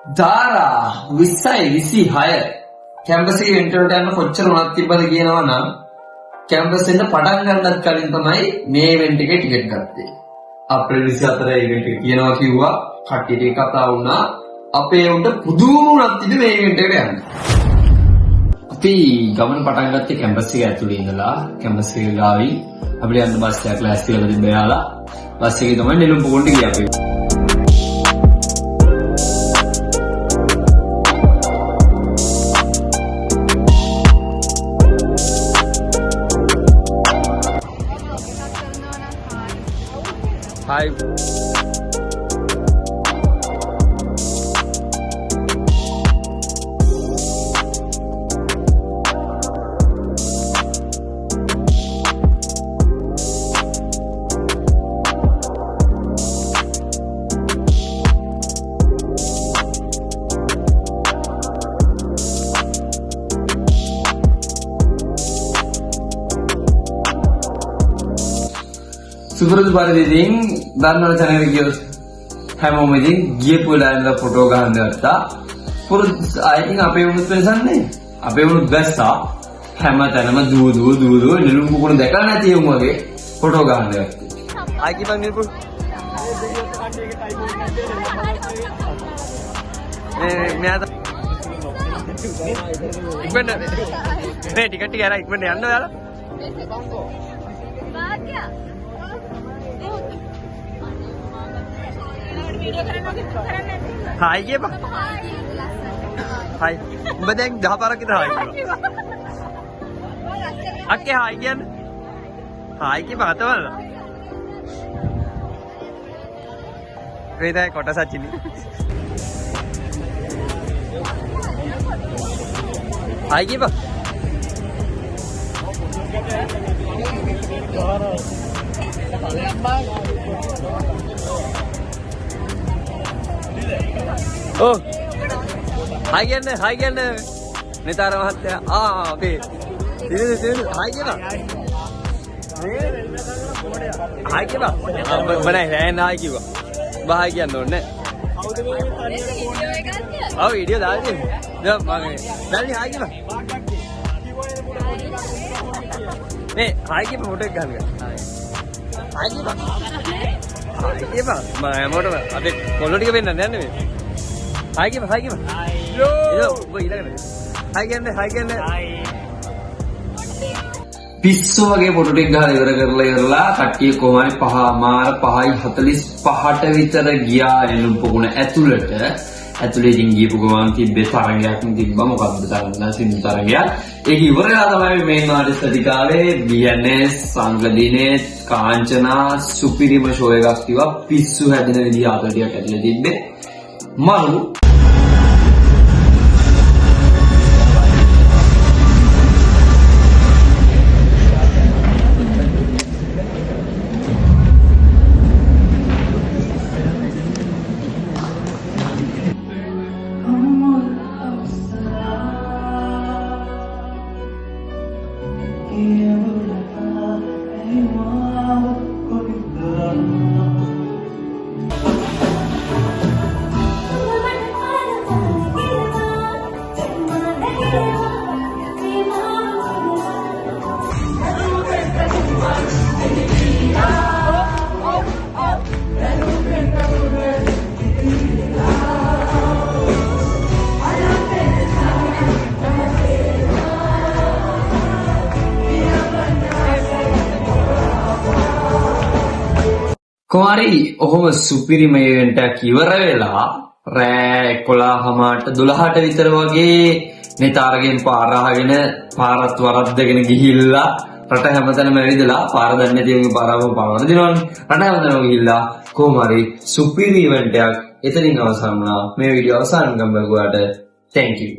දාරා 20යි 26 campus එකේ interview යන කොච්චර උනත් තිබ්බද කියනවා නම් කැම්පස් එන්න පටන් ගන්නත් කලින් තමයි මේ ඉවෙන්ට් එකේ ටිකට් ගත්තේ. අප්‍රේල් 24 ඉවෙන්ට් එක කියනවා කිව්වා කට්ටියට කතා වුණා. අපේ උන්ට පුදුම උනත් ඉතින් මේ ඉවෙන්ට් එකට යන්න. අපි ගමන පටන් ගත්තේ කැම්පස් එක ඇතුලේ ඉඳලා කැම්පස් එක ගාවි අපිට යන්න බස් එකක් ලෑස්ති කරලා දෙන්නලා බස් එකේ තමයි නෙළුම් පොළට ගියා අපි. Hi. සුපුරුදු පරිදිින් දන්නවන channel එක ගියොත් හැමෝම ඉතින් ගියපු වෙලාවෙ ෆොටෝ ගන්න ගත්තා. පුරුදු අයින් අපේ වුණත් වෙනසන්නේ. අපේ වුණත් බැස්සා හැමතැනම දුව නෙළුම් පුකුණ දැකලා නැති උන් වගේ ෆොටෝ ගන්න ගත්තා. ආයි කිපන් නිල්පු. මෙයාට ඉක්මනට මේ ටිකට් ටික අරන් ඉක්මනට යන්න ඔයාලා. භාග්‍ය हाय ये बा हाय उम्र देख 10 12 किधर हाय अक्के हाय क्या हाय की बात है वाला वेदा कोटा सचिनी हाय की बा Oh, hi again, Nitara Mahatya. Ah, okay. Sini, hi again. Hi again. Mana hai na hi kiwa. Bah again no ne. Oh, video dah ni. Jom mangai. Dah ni hi again. Ne, hi again photo kan kan. Hi again. Hi again. Mana photo? Abe photo tiga benda ni ni. Hi Kim. Hi. Yo, boy, hi again. පිස්සු වගේ photo ටික ගහලා ඉවර කරලා කට්ටිය කොහොමයි 5:45ට විතර ගියා නෙළුම් පොකුණ ඇතුළට. ඇතුළේ ඉඳන් ගියපු ගමන් තිබ්බේ තරංගයක් තිබ්බා. මොකක්ද තරංග? සින්දු තරංගයක්. ඒක ඉවරලා තමයි මේන් ආර්ටිස්ට් අධිකාරේ BNS සංගදිනේ කාංචනා සුපිරිම ෂෝ එකක් තිබ්බා. පිස්සු හැදෙන විදිහ ආතතියක් ඇතුළේ තිබ්බේ. මරු කොහරි ඔහොම සුපිරිම ඉවෙන්ට් එකක් ඉවර වෙලා රෑ 11:00ට 12ට විතර වගේ නෙතාරගෙන් පාර අහගෙන පාරත් වරද්දගෙන ගිහිල්ලා රට හැමතැනම ඇවිදලා පාර දන්නේ නැති උන්ගේ පාරව වරදිනවනේ. රට හැමතැනම ගිහිල්ලා කොහොම හරි සුපිරි ඉවෙන්ට් එකක් එතනින් අවසන් වුණා. මේ වීඩියෝ අවසන් ගම් බැලුවාට thank you.